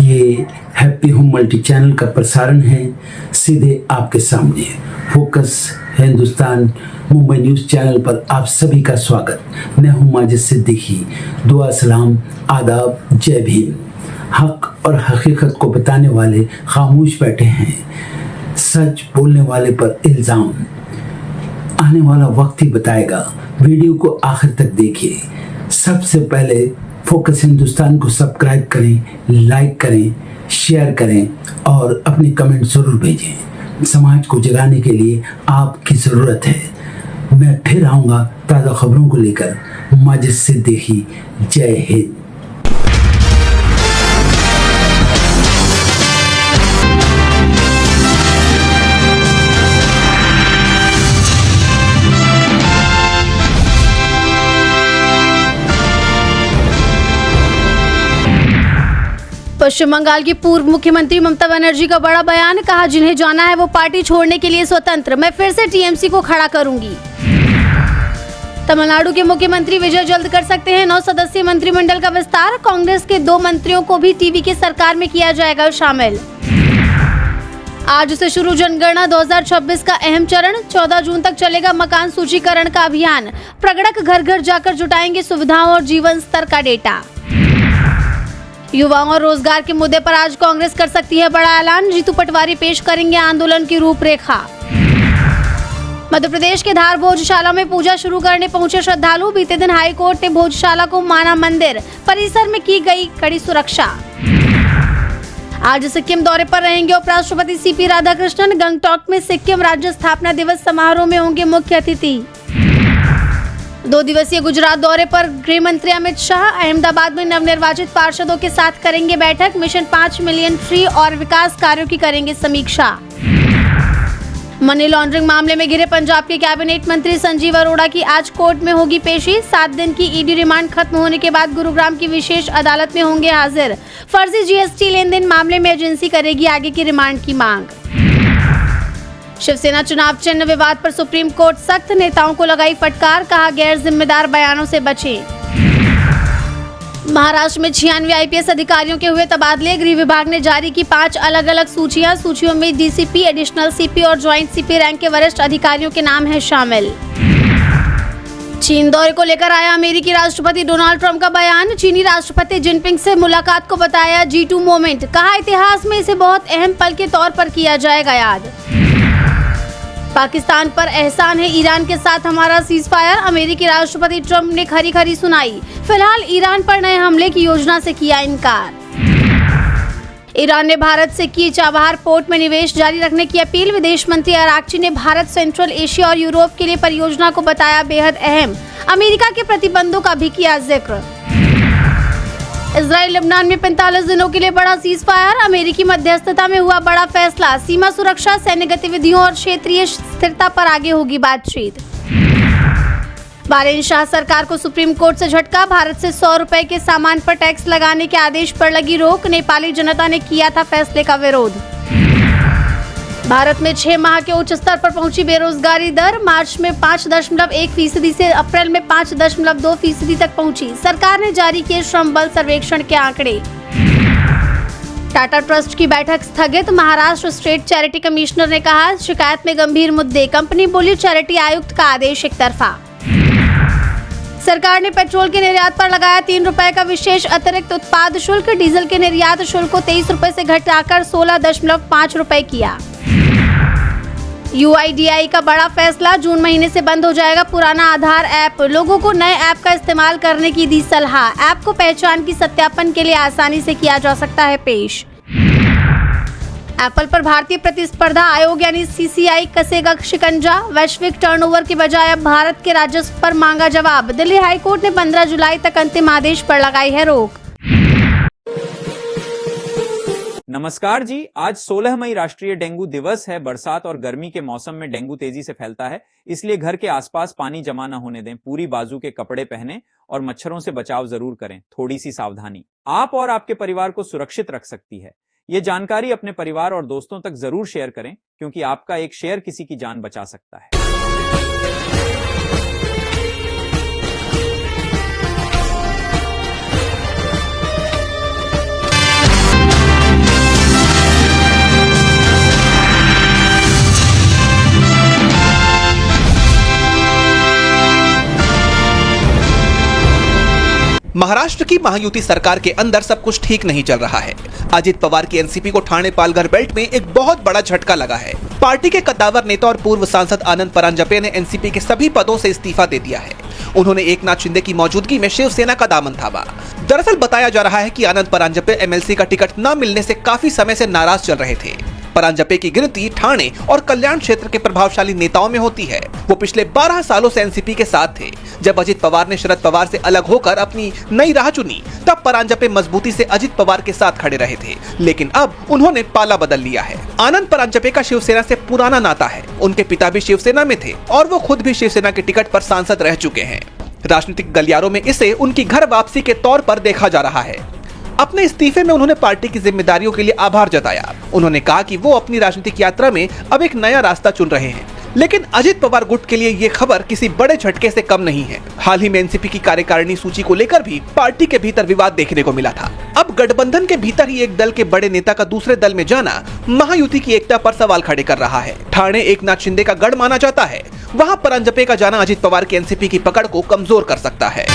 ये happy home multi channel का प्रसारण है सीधे आपके सामने। Focus Hindustan Mumbai news channel पर आप सभी का स्वागत। मैं हूं माजिद सिद्दीकी। दुआ सलाम आदाब, जय भीम। हक और हकीकत को बताने वाले खामोश बैठे हैं, सच बोलने वाले पर इल्ज़ाम। आने वाला वक्त ही बताएगा। वीडियो को आखिर तक देखिए। सबसे पहले फोकस हिंदुस्तान को सब्सक्राइब करें, लाइक करें, शेयर करें और अपने कमेंट जरूर भेजें। समाज को जगाने के लिए आपकी ज़रूरत है। मैं फिर आऊँगा ताज़ा खबरों को लेकर। माजिद सिद्दीकी, जय हिंद। पश्चिम बंगाल की पूर्व मुख्यमंत्री ममता बनर्जी का बड़ा बयान, कहा जिन्हें जाना है वो पार्टी छोड़ने के लिए स्वतंत्र, मैं फिर से टीएमसी को खड़ा करूंगी। तमिलनाडु के मुख्यमंत्री विजय जल्द कर सकते हैं 9 सदस्यीय मंत्रिमंडल का विस्तार, कांग्रेस के 2 मंत्रियों को भी टीवी की सरकार में किया जाएगा शामिल। आज से शुरू जनगणना 2026 का अहम चरण, 14 जून तक चलेगा मकान सूचीकरण का अभियान। प्रगणक घर घर जाकर जुटाएंगे सुविधाओं और जीवन स्तर का डेटा। युवाओं और रोजगार के मुद्दे पर आज कांग्रेस कर सकती है बड़ा ऐलान, जीतू पटवारी पेश करेंगे आंदोलन की रूपरेखा। मध्य प्रदेश के धार भोजशाला में पूजा शुरू करने पहुंचे श्रद्धालु, बीते दिन हाई कोर्ट ने भोजशाला को माना मंदिर, परिसर में की गई कड़ी सुरक्षा। आज सिक्किम दौरे पर रहेंगे उपराष्ट्रपति सीपी राधाकृष्णन, गंगटॉक में सिक्किम राज्य स्थापना दिवस समारोह में होंगे मुख्य अतिथि। 2 दिवसीय गुजरात दौरे पर गृह मंत्री अमित शाह अहमदाबाद में नवनिर्वाचित पार्षदों के साथ करेंगे बैठक, मिशन 5 मिलियन ट्री और विकास कार्यों की करेंगे समीक्षा। मनी लॉन्ड्रिंग मामले में घिरे पंजाब के कैबिनेट मंत्री संजीव अरोड़ा की आज कोर्ट में होगी पेशी, 7 दिन की ईडी रिमांड खत्म होने के बाद गुरुग्राम की विशेष अदालत में होंगे हाजिर। फर्जी जीएसटी लेन देन मामले में एजेंसी करेगी आगे की रिमांड की मांग। शिवसेना चुनाव चिन्ह विवाद पर सुप्रीम कोर्ट सख्त, नेताओं को लगाई फटकार, कहा गैर जिम्मेदार बयानों से बचें। महाराष्ट्र में 96 आईपीएस अधिकारियों के हुए तबादले, गृह विभाग ने जारी की 5 अलग अलग सूचियों में डीसीपी, एडिशनल सीपी और ज्वाइंट सीपी रैंक के वरिष्ठ अधिकारियों के नाम हैं शामिल। चीन दौरे को लेकर आया अमेरिकी राष्ट्रपति डोनाल्ड ट्रंप का बयान, चीनी राष्ट्रपति जिनपिंग से मुलाकात को बताया G2 मोमेंट, कहा इतिहास में इसे बहुत अहम पल के तौर पर किया जाएगा याद। पाकिस्तान पर एहसान है ईरान के साथ हमारा सीजफायर, अमेरिकी राष्ट्रपति ट्रंप ने खरी खरी सुनाई, फिलहाल ईरान पर नए हमले की योजना से किया इनकार। ईरान ने भारत से की चाबहार पोर्ट में निवेश जारी रखने की अपील, विदेश मंत्री अरागची ने भारत, सेंट्रल एशिया और यूरोप के लिए परियोजना को बताया बेहद अहम, अमेरिका के प्रतिबंधों का भी किया जिक्र। इजराइल लेबनान में 45 दिनों के लिए बड़ा सीज फायर, अमेरिकी मध्यस्थता में हुआ बड़ा फैसला, सीमा सुरक्षा, सैन्य गतिविधियों और क्षेत्रीय स्थिरता पर आगे होगी बातचीत। बहरीन शाह सरकार को सुप्रीम कोर्ट से झटका, भारत से 100 रुपए के सामान पर टैक्स लगाने के आदेश पर लगी रोक, नेपाली जनता ने किया था फैसले का विरोध। भारत में 6 माह के उच्च स्तर पर पहुंची बेरोजगारी दर, मार्च में 5.1% से अप्रैल में 5.2% तक पहुंची, सरकार ने जारी किए श्रम बल सर्वेक्षण के आंकड़े। टाटा ट्रस्ट की बैठक स्थगित, महाराष्ट्र स्टेट चैरिटी कमिश्नर ने कहा शिकायत में गंभीर मुद्दे, कंपनी बोली चैरिटी आयुक्त का आदेश एक तरफा। सरकार ने पेट्रोल के निर्यात पर लगाया 3 रुपए का विशेष अतिरिक्त उत्पाद शुल्क, डीजल के निर्यात शुल्क को 23 रुपए से घटाकर 16.5 रुपए किया। UIDAI का बड़ा फैसला, जून महीने से बंद हो जाएगा पुराना आधार ऐप, लोगों को नए ऐप का इस्तेमाल करने की दी सलाह, ऐप को पहचान की सत्यापन के लिए आसानी से किया जा सकता है पेश। एप्पल पर भारतीय प्रतिस्पर्धा आयोग यानी CCI कसेगा शिकंजा, वैश्विक टर्नओवर के बजाय अब भारत के राजस्व पर मांगा जवाब, दिल्ली हाई कोर्ट ने 15 जुलाई तक अंतिम आदेश पर लगाई है रोक। नमस्कार जी, आज 16 मई राष्ट्रीय डेंगू दिवस है। बरसात और गर्मी के मौसम में डेंगू तेजी से फैलता है, इसलिए घर के आसपास पानी जमा न होने दें, पूरी बाजू के कपड़े पहनें और मच्छरों से बचाव जरूर करें। थोड़ी सी सावधानी आप और आपके परिवार को सुरक्षित रख सकती है। ये जानकारी अपने परिवार और दोस्तों तक जरूर शेयर करें, क्योंकि आपका एक शेयर किसी की जान बचा सकता है। महाराष्ट्र की महायुति सरकार के अंदर सब कुछ ठीक नहीं चल रहा है। अजित पवार की एनसीपी को ठाणे पालघर बेल्ट में एक बहुत बड़ा झटका लगा है। पार्टी के कद्दावर नेता और पूर्व सांसद आनंद परांजपे ने एनसीपी के सभी पदों से इस्तीफा दे दिया है। उन्होंने एकनाथ शिंदे की मौजूदगी में शिवसेना का दामन थामा। दरअसल बताया जा रहा है कि आनंद परांजपे एमएलसी का टिकट न मिलने से काफी समय से नाराज चल रहे थे। परांजपे की गिनती ठाणे और कल्याण क्षेत्र के प्रभावशाली नेताओं में होती है। वो पिछले 12 सालों से एनसीपी के साथ थे। जब अजित पवार ने शरद पवार से अलग होकर अपनी नई राह चुनी, तब परांजपे मजबूती से अजित पवार के साथ खड़े रहे थे, लेकिन अब उन्होंने पाला बदल लिया है। आनंद परांजपे का शिवसेना से पुराना नाता है। उनके पिता भी शिवसेना में थे और वो खुद भी शिवसेना के टिकट पर सांसद रह चुके हैं। राजनीतिक गलियारों में इसे उनकी घर वापसी के तौर पर देखा जा रहा है। अपने इस्तीफे में उन्होंने पार्टी की जिम्मेदारियों के लिए आभार जताया। उन्होंने कहा कि वो अपनी राजनीतिक यात्रा में अब एक नया रास्ता चुन रहे हैं। लेकिन अजित पवार गुट के लिए ये खबर किसी बड़े झटके से कम नहीं है। हाल ही में एनसीपी की कार्यकारिणी सूची को लेकर भी पार्टी के भीतर विवाद देखने को मिला था। अब गठबंधन के भीतर ही एक दल के बड़े नेता का दूसरे दल में जाना महायुति की एकता पर सवाल खड़े कर रहा है। ठाणे एकनाथ शिंदे का गढ़ माना जाता है। वहाँ परांजपे का जाना अजित पवार की एनसीपी की पकड़ को कमजोर कर सकता है।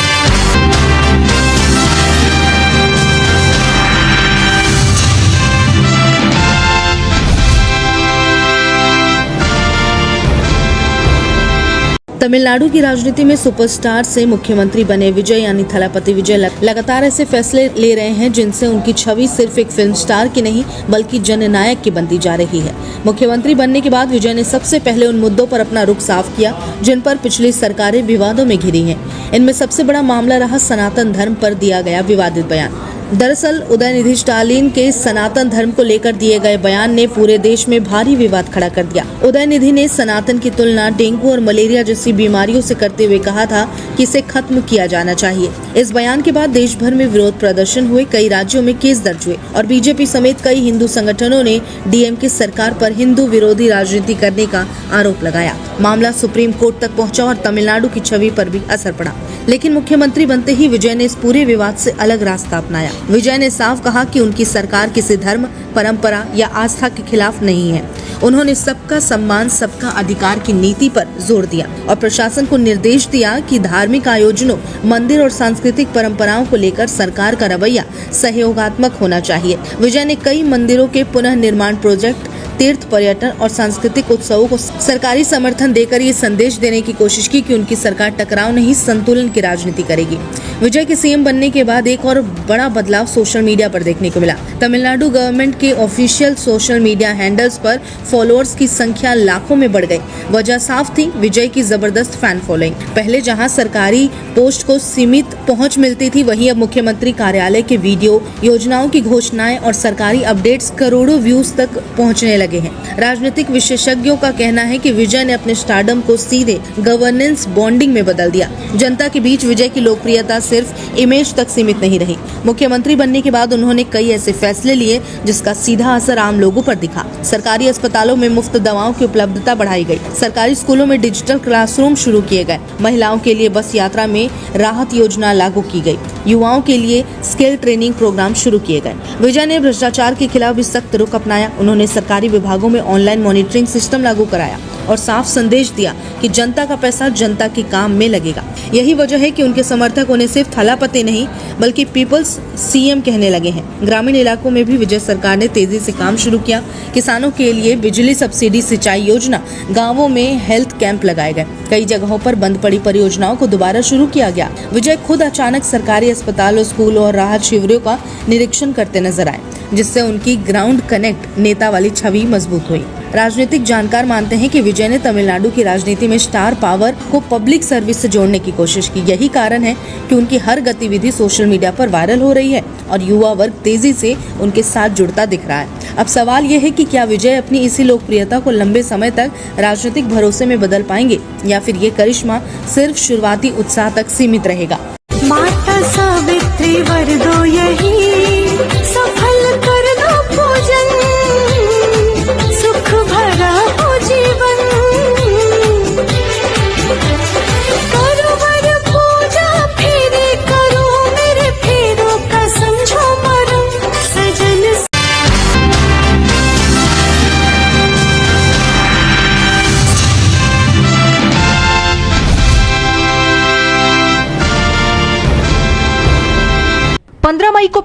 तमिलनाडु की राजनीति में सुपरस्टार से मुख्यमंत्री बने विजय यानी थलापति विजय लगातार ऐसे फैसले ले रहे हैं जिनसे उनकी छवि सिर्फ एक फिल्म स्टार की नहीं बल्कि जननायक की बनती जा रही है। मुख्यमंत्री बनने के बाद विजय ने सबसे पहले उन मुद्दों पर अपना रुख साफ किया जिन पर पिछली सरकारें विवादों में घिरी हैं। इनमें सबसे बड़ा मामला रहा सनातन धर्म पर दिया गया विवादित बयान। दरअसल उदयनिधि स्टालिन के सनातन धर्म को लेकर दिए गए बयान ने पूरे देश में भारी विवाद खड़ा कर दिया। उदयनिधि ने सनातन की तुलना डेंगू और मलेरिया जैसी बीमारियों से करते हुए कहा था कि इसे खत्म किया जाना चाहिए। इस बयान के बाद देश भर में विरोध प्रदर्शन हुए, कई राज्यों में केस दर्ज हुए और बीजेपी समेत कई हिंदू संगठनों ने डीएमके सरकार पर हिंदू विरोधी राजनीति करने का आरोप लगाया। मामला सुप्रीम कोर्ट तक पहुंचा और तमिलनाडु की छवि पर भी असर पड़ा। लेकिन मुख्यमंत्री बनते ही विजय ने इस पूरे विवाद से अलग रास्ता अपनाया। विजय ने साफ कहा कि उनकी सरकार किसी धर्म, परंपरा या आस्था के खिलाफ नहीं है। उन्होंने सबका सम्मान, सबका अधिकार की नीति पर जोर दिया और प्रशासन को निर्देश दिया कि धार्मिक आयोजनों, मंदिर और सांस्कृतिक परंपराओं को लेकर सरकार का रवैया सहयोगात्मक होना चाहिए। विजय ने कई मंदिरों के पुनः निर्माण प्रोजेक्ट, तीर्थ पर्यटन और सांस्कृतिक उत्सवों को सरकारी समर्थन देकर ये संदेश देने की कोशिश की कि उनकी सरकार टकराव नहीं, संतुलन की राजनीति करेगी। विजय के सीएम बनने के बाद एक और बड़ा बदलाव सोशल मीडिया पर देखने को मिला। तमिलनाडु गवर्नमेंट के ऑफिशियल सोशल मीडिया हैंडल्स पर फॉलोअर्स की संख्या लाखों में बढ़ गई। वजह साफ थी, विजय की जबरदस्त फैन फॉलोइंग। पहले जहां सरकारी पोस्ट को सीमित पहुंच मिलती थी, वहीं अब मुख्यमंत्री कार्यालय के वीडियो, योजनाओं की घोषणाएं और सरकारी अपडेट्स करोड़ों व्यूज तक पहुंचने लगे हैं। राजनीतिक विशेषज्ञों का कहना है कि विजय ने अपने स्टारडम को सीधे गवर्नेंस बॉन्डिंग में बदल दिया। जनता के बीच विजय की लोकप्रियता सिर्फ इमेज तक सीमित नहीं रही। मुख्यमंत्री बनने के बाद उन्होंने कई ऐसे फैसले लिए जिसका सीधा असर आम लोगों पर दिखा। सरकारी अस्पतालों में मुफ्त दवाओं की उपलब्धता बढ़ाई गई। सरकारी स्कूलों में डिजिटल क्लासरूम शुरू किए गए। महिलाओं के लिए बस यात्रा में राहत योजना लागू की गई। युवाओं के लिए स्किल ट्रेनिंग प्रोग्राम शुरू किए गए। विजय ने भ्रष्टाचार के खिलाफ भी सख्त रुख अपनाया। उन्होंने सरकारी विभागों में ऑनलाइन मॉनिटरिंग सिस्टम लागू कराया और साफ संदेश दिया कि जनता का पैसा जनता के काम में लगेगा। यही वजह है कि उनके समर्थक उन्हें सिर्फ थलापति नहीं बल्कि पीपल्स सीएम कहने लगे हैं। ग्रामीण इलाकों में भी विजय सरकार ने तेजी से काम शुरू किया। किसानों के लिए बिजली सब्सिडी, सिंचाई योजना, गांवों में हेल्थ कैंप लगाए गए। कई जगहों पर बंद पड़ी परियोजनाओं को दोबारा शुरू किया गया। विजय खुद अचानक सरकारी अस्पतालों, स्कूलों और राहत शिविरों का निरीक्षण करते नजर आए, जिससे उनकी ग्राउंड कनेक्ट नेता वाली छवि मजबूत हुई। राजनीतिक जानकार मानते हैं कि विजय ने तमिलनाडु की राजनीति में स्टार पावर को पब्लिक सर्विस से जोड़ने की कोशिश की। यही कारण है कि उनकी हर गतिविधि सोशल मीडिया पर वायरल हो रही है और युवा वर्ग तेजी से उनके साथ जुड़ता दिख रहा है। अब सवाल यह है कि क्या विजय अपनी इसी लोकप्रियता को लंबे समय तक राजनीतिक भरोसे में बदल पाएंगे या फिर ये करिश्मा सिर्फ शुरुआती उत्साह तक सीमित रहेगा। माता सावित्री वरदो यही सफल कर दो पूजन, सुख भरा हो जीवन। करो वर पूजा फेरे करो मेरे फेरों का समझो मरम सजन।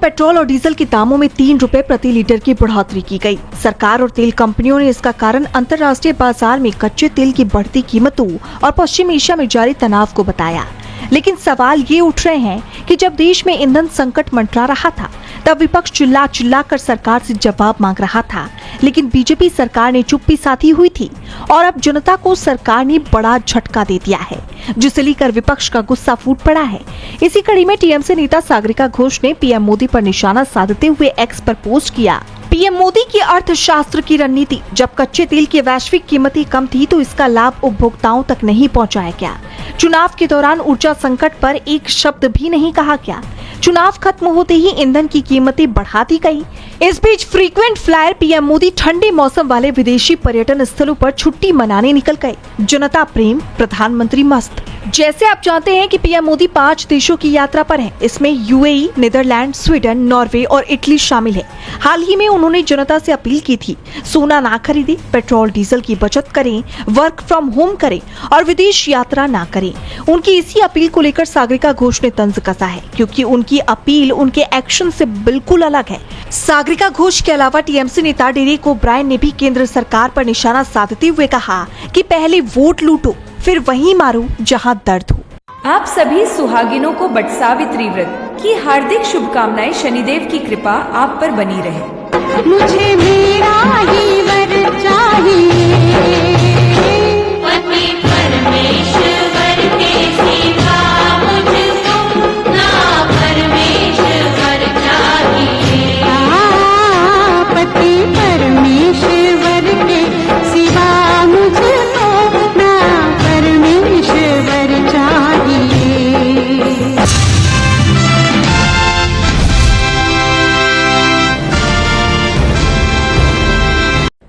पेट्रोल और डीजल के दामों में 3 रुपए प्रति लीटर की बढ़ोतरी की गई। सरकार और तेल कंपनियों ने इसका कारण अंतर्राष्ट्रीय बाजार में कच्चे तेल की बढ़ती कीमतों और पश्चिम एशिया में जारी तनाव को बताया। लेकिन सवाल ये उठ रहे हैं कि जब देश में ईंधन संकट मंडरा रहा था तब विपक्ष चिल्ला चिल्ला कर सरकार से जवाब मांग रहा था, लेकिन बीजेपी सरकार ने चुप्पी साधी हुई थी और अब जनता को सरकार ने बड़ा झटका दे दिया है, जिसे लेकर विपक्ष का गुस्सा फूट पड़ा है। इसी कड़ी में टीएमसी नेता सागरिका घोष ने पीएम मोदी पर निशाना साधते हुए एक्स पर पोस्ट किया। पीएम मोदी की अर्थशास्त्र की रणनीति, जब कच्चे तेल की वैश्विक कीमतें कम थी तो इसका लाभ उपभोक्ताओं तक नहीं पहुंचाया गया। चुनाव के दौरान ऊर्जा संकट पर एक शब्द भी नहीं कहा गया। चुनाव खत्म होते ही ईंधन की कीमतें बढ़ा दी गई। इस बीच फ्रीक्वेंट फ्लायर पीएम मोदी ठंडे मौसम वाले विदेशी पर्यटन स्थलों पर छुट्टी मनाने निकल गए। जनता प्रेम, प्रधानमंत्री मस्त। जैसे आप जानते हैं कि पीएम मोदी 5 देशों की यात्रा पर हैं। इसमें यूएई, नीदरलैंड, स्वीडन, नॉर्वे और इटली शामिल है। हाल ही में उन्होंने जनता से अपील की थी, सोना ना खरीदें, पेट्रोल डीजल की बचत करें, वर्क फ्रॉम होम करें और विदेश यात्रा ना करें। उनकी इसी अपील को लेकर सागरिका घोष ने तंज कसा है, क्योंकि उनकी अपील उनके एक्शन से बिल्कुल अलग है। सागरिका घोष के अलावा टीएमसी नेता डेरेक ओब्रायन ने भी केंद्र सरकार पर निशाना साधते हुए कहा कि पहले वोट लूटो, फिर वहीं मारो जहां दर्द हो। आप सभी सुहागिनों को बट सावित्री व्रत की हार्दिक शुभकामनाएं। शनिदेव की कृपा आप पर बनी रहे। मुझे मेरा ही वर चाहिए, पति परमेश्वर के सिवा मुझको ना परमेश्वर चाहिए। पति परमेश्वर के सिवा मुझको ना परमेश्वर चाहिए।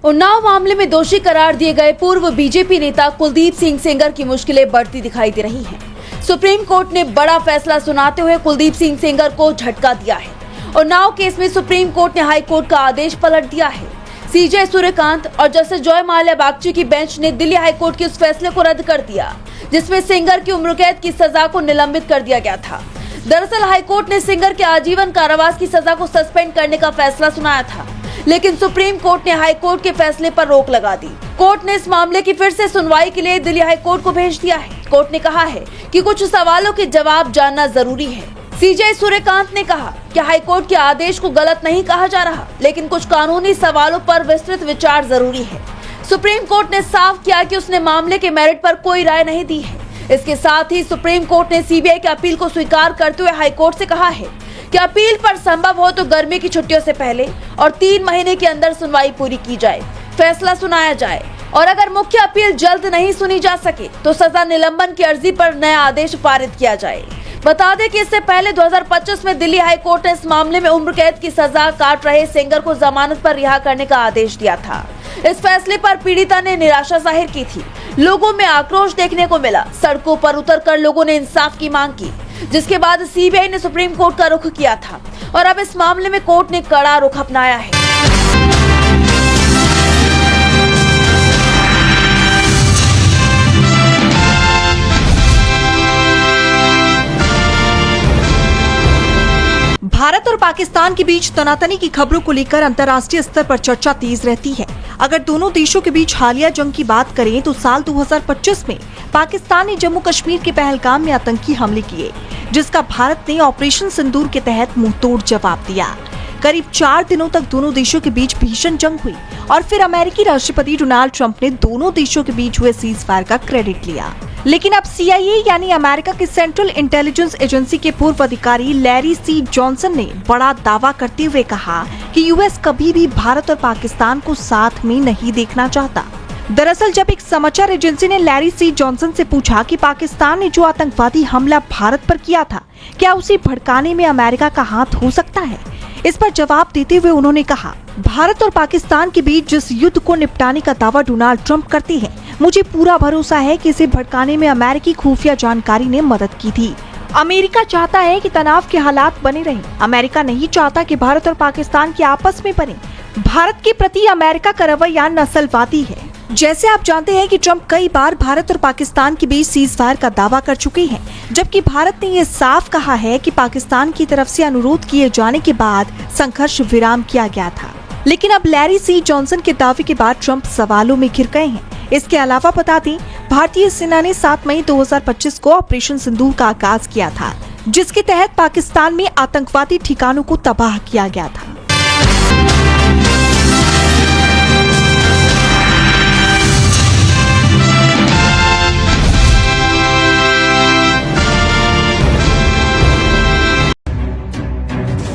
उन्नाव मामले में दोषी करार दिए गए पूर्व बीजेपी नेता कुलदीप सिंह सेंगर की मुश्किलें बढ़ती दिखाई दे रही हैं। सुप्रीम कोर्ट ने बड़ा फैसला सुनाते हुए कुलदीप सिंह सेंगर को झटका दिया है। उन्नाव केस में सुप्रीम कोर्ट ने हाई कोर्ट का आदेश पलट दिया है। सीजे सूर्यकांत और जस्टिस जॉय माल्या बागची की बेंच ने दिल्ली हाई कोर्ट के उस फैसले को रद्द कर दिया जिसमें सेंगर की उम्रकैद की सजा को निलंबित कर दिया गया था। दरअसल हाई कोर्ट ने सेंगर के आजीवन कारावास की सजा को सस्पेंड करने का फैसला सुनाया था, लेकिन सुप्रीम कोर्ट ने हाई कोर्ट के फैसले पर रोक लगा दी। कोर्ट ने इस मामले की फिर से सुनवाई के लिए दिल्ली हाई कोर्ट को भेज दिया है। कोर्ट ने कहा है कि कुछ सवालों के जवाब जानना जरूरी है। सीजे सूर्यकांत ने कहा कि हाई कोर्ट के आदेश को गलत नहीं कहा जा रहा, लेकिन कुछ कानूनी सवालों पर विस्तृत विचार जरूरी है। सुप्रीम कोर्ट ने साफ किया कि उसने मामले के मेरिट पर कोई राय नहीं दी है। इसके साथ ही सुप्रीम कोर्ट ने सीबीआई की अपील को स्वीकार करते हुए हाई कोर्ट से कहा है कि अपील पर संभव हो तो गर्मी की छुट्टियों से पहले और 3 महीने के अंदर सुनवाई पूरी की जाए, फैसला सुनाया जाए और अगर मुख्य अपील जल्द नहीं सुनी जा सके तो सजा निलंबन की अर्जी पर नया आदेश पारित किया जाए। बता दें कि इससे पहले 2025 में दिल्ली हाई कोर्ट ने इस मामले में उम्र कैद की सजा काट रहे सेंगर को जमानत पर रिहा करने का आदेश दिया था। इस फैसले पर पीड़िता ने निराशा जाहिर की थी। लोगों में आक्रोश देखने को मिला। सड़कों पर उतरकर लोगों ने इंसाफ की मांग की, जिसके बाद सीबीआई ने सुप्रीम कोर्ट का रुख किया था और अब इस मामले में कोर्ट ने कड़ा रुख अपनाया है। भारत और पाकिस्तान के बीच तनातनी की खबरों को लेकर अंतर्राष्ट्रीय स्तर पर चर्चा तेज रहती है। अगर दोनों देशों के बीच हालिया जंग की बात करें तो साल 2025 में पाकिस्तान ने जम्मू कश्मीर के पहलगाम में आतंकी हमले किए, जिसका भारत ने ऑपरेशन सिंदूर के तहत मुंहतोड़ जवाब दिया। करीब 4 दिनों तक दोनों देशों के बीच भीषण जंग हुई और फिर अमेरिकी राष्ट्रपति डोनाल्ड ट्रंप ने दोनों देशों के बीच हुए सीज फायर का क्रेडिट लिया। लेकिन अब CIA यानी अमेरिका की सेंट्रल इंटेलिजेंस एजेंसी के पूर्व अधिकारी लैरी सी जॉनसन ने बड़ा दावा करते हुए कहा कि यूएस कभी भी भारत और पाकिस्तान को साथ में नहीं देखना चाहता। दरअसल जब एक समाचार एजेंसी ने लैरी सी जॉनसन से पूछा कि पाकिस्तान ने जो आतंकवादी हमला भारत पर किया था, क्या उसे भड़काने में अमेरिका का हाथ हो सकता है, इस पर जवाब देते हुए उन्होंने कहा, भारत और पाकिस्तान के बीच जिस युद्ध को निपटाने का दावा डोनाल्ड ट्रंप करते हैं, मुझे पूरा भरोसा है कि इसे भड़काने में अमेरिकी खुफिया जानकारी ने मदद की थी। अमेरिका चाहता है कि तनाव के हालात बने रहें। अमेरिका नहीं चाहता कि भारत और पाकिस्तान की आपस में बने। भारत के प्रति अमेरिका का रवैया नस्लवादी है। जैसे आप जानते हैं कि ट्रंप कई बार भारत और पाकिस्तान के बीच सीज फायर का दावा कर चुके हैं, जबकि भारत ने ये साफ कहा है कि पाकिस्तान की तरफ से अनुरोध किए जाने के बाद संघर्ष विराम किया गया था। लेकिन अब लैरी सी जॉनसन के दावे के बाद ट्रंप सवालों में घिर गए हैं। इसके अलावा बता दें, भारतीय सेना ने 7 मई 2025 को ऑपरेशन सिंदूर का आगाज किया था, जिसके तहत पाकिस्तान में आतंकवादी ठिकानों को तबाह किया गया था।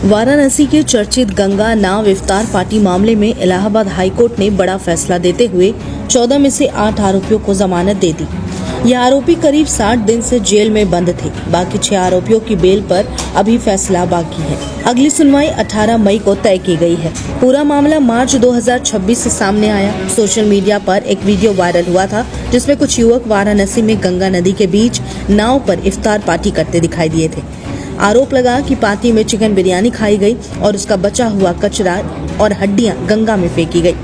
वाराणसी के चर्चित गंगा नाव इफ्तार पार्टी मामले में इलाहाबाद हाईकोर्ट ने बड़ा फैसला देते हुए 14 में से 8 आरोपियों को जमानत दे दी। ये आरोपी करीब 60 दिन से जेल में बंद थे। बाकी 6 आरोपियों की बेल पर अभी फैसला बाकी है। अगली सुनवाई 18 मई को तय की गई है। पूरा मामला मार्च 2026 से सामने आया। सोशल मीडिया पर एक वीडियो वायरल हुआ था, जिसमें कुछ युवक वाराणसी में गंगा नदी के बीच नाव पर इफ्तार पार्टी करते दिखाई दिए थे। आरोप लगा कि पार्टी में चिकन बिरयानी खाई गई और उसका बचा हुआ कचरा और हड्डियां गंगा में फेंकी गई।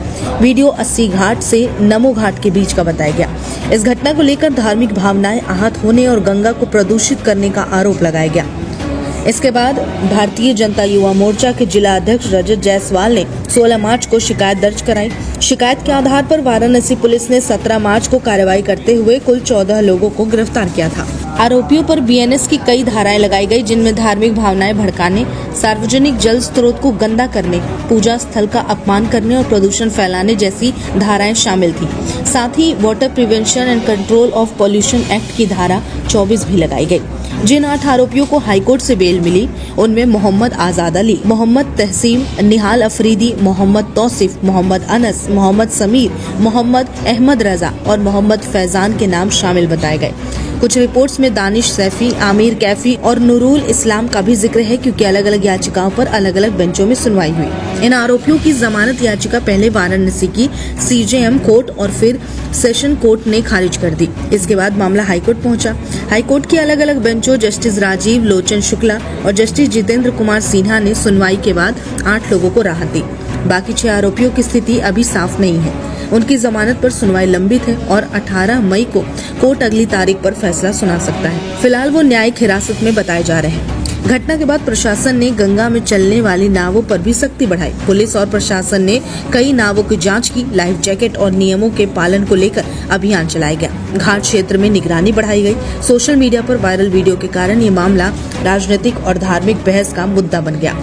वीडियो 80 घाट से नमो घाट के बीच का बताया गया। इस घटना को लेकर धार्मिक भावनाएं आहत होने और गंगा को प्रदूषित करने का आरोप लगाया गया। इसके बाद भारतीय जनता युवा मोर्चा के जिला अध्यक्ष रजत जायसवाल ने 16 मार्च को शिकायत दर्ज कराई। शिकायत के आधार पर वाराणसी पुलिस ने 17 मार्च को कार्रवाई करते हुए कुल 14 लोगों को गिरफ्तार किया था। आरोपियों पर बीएनएस की कई धाराएं लगाई गई, जिनमें धार्मिक भावनाएं भड़काने, सार्वजनिक जल स्रोत को गंदा करने, पूजा स्थल का अपमान करने और प्रदूषण फैलाने जैसी धाराएं शामिल थी। साथ ही water prevention and control of pollution act की धारा 24 भी लगाई गई। जिन 8 आरोपियों को हाईकोर्ट से बेल मिली, उनमें मोहम्मद आजाद अली, मोहम्मद तहसीम, निहाल अफरीदी, मोहम्मद तौसिफ, मोहम्मद अनस, मोहम्मद समीर, मोहम्मद अहमद रजा और मोहम्मद फैजान के नाम शामिल बताए गए। कुछ रिपोर्ट्स में दानिश सैफी, आमिर कैफी और नूरुल इस्लाम का भी जिक्र है, क्योंकि अलग अलग याचिकाओं पर अलग अलग बेंचों में सुनवाई हुई। इन आरोपियों की जमानत याचिका पहले वाराणसी की सीजेएम कोर्ट और फिर सेशन कोर्ट ने खारिज कर दी। इसके बाद मामला हाईकोर्ट पहुंचा। हाईकोर्ट की अलग अलग बेंचों जस्टिस राजीव लोचन शुक्ला और जस्टिस जितेंद्र कुमार सिन्हा ने सुनवाई के बाद 8 लोगों को राहत दी। बाकी 6 आरोपियों की स्थिति अभी साफ नहीं है। उनकी जमानत पर सुनवाई लंबित है और 18 मई को कोर्ट अगली तारीख पर फैसला सुना सकता है। फिलहाल वो न्यायिक हिरासत में बताए जा रहे हैं। घटना के बाद प्रशासन ने गंगा में चलने वाली नावों पर भी सख्ती बढ़ाई। पुलिस और प्रशासन ने कई नावों की जांच की। लाइफ जैकेट और नियमों के पालन को लेकर अभियान चलाया गया। घाट क्षेत्र में निगरानी बढ़ाई गई। सोशल मीडिया पर वायरल वीडियो के कारण ये मामला राजनीतिक और धार्मिक बहस का मुद्दा बन गया।